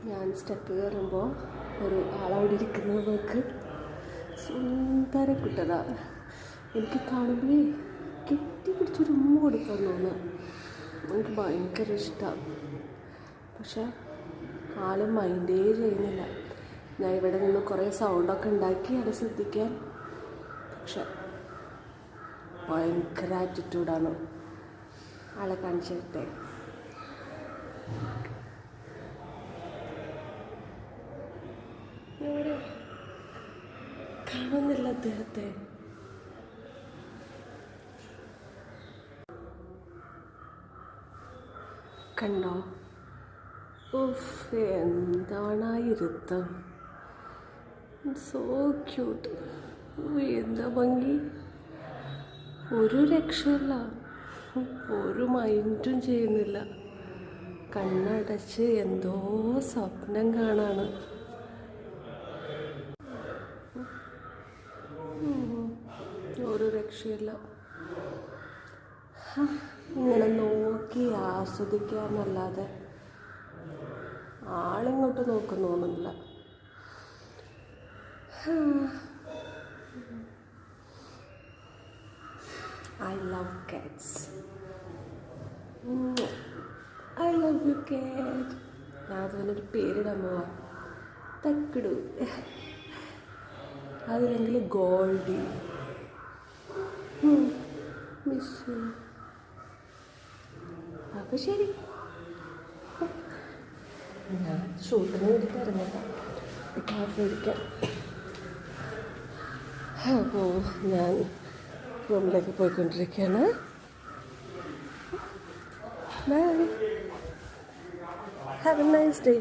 ഞാൻ സ്റ്റെപ്പ് കയറുമ്പോൾ ഒരു ആളവിടെ ഇരിക്കുന്നത് നോക്ക്. സുന്ദര കുട്ടതാ. എനിക്ക് കാണുമ്പോഴേ കെട്ടിപ്പിടിച്ചൊരു ഉമ്മ കൊടുക്കാൻ തോന്നുന്നു. എനിക്ക് ഭയങ്കര ഇഷ്ടമാണ്. പക്ഷെ ആളും മൈൻഡേ ചെയ്യുന്നില്ല. ഞാൻ ഇവിടെ നിന്ന് കുറേ സൗണ്ടൊക്കെ ഉണ്ടാക്കി അത് ശ്രദ്ധിക്കാൻ. പക്ഷെ ഭയങ്കര ആറ്റിറ്റ്യൂഡാണ്. ആളെ കാണിച്ചു തരട്ടെ. ഇവിടെ കാണുന്നില്ല അദ്ദേഹത്തെ. കണ്ടോ? ഉഫ്, എന്താണ് ആ ഇരുത്തം. So cute. എന്താ ഭംഗി. ഒരു രക്ഷയില്ല. ഒരു മൈൻഡും ചെയ്യുന്നില്ല. കണ്ണടച്ച് എന്തോ സ്വപ്നം കാണാണ്. ഒരു രക്ഷയില്ല. ഇങ്ങനെ നോക്കി ആസ്വദിക്കാന്നല്ലാതെ ആളിങ്ങോട്ട് നോക്കുന്നൊന്നുമില്ല. I love cats. I love you cat. ഞാൻ അതുപോലൊരു പേരിടാൻ പോവാ. തക്കിടു. അതില്ലെങ്കിൽ ഗോൾഡി. Miss you. അപ്പം ശരി, ഞാൻ ഷൂട്ടിന് വേണ്ടിയിട്ട് ഇറങ്ങാം. കാഫ് മേടിക്കാം. അപ്പോൾ ഞാൻ റൂമിലേക്ക് പോയിക്കൊണ്ടിരിക്കുകയാണ്. Bye. Have a nice day.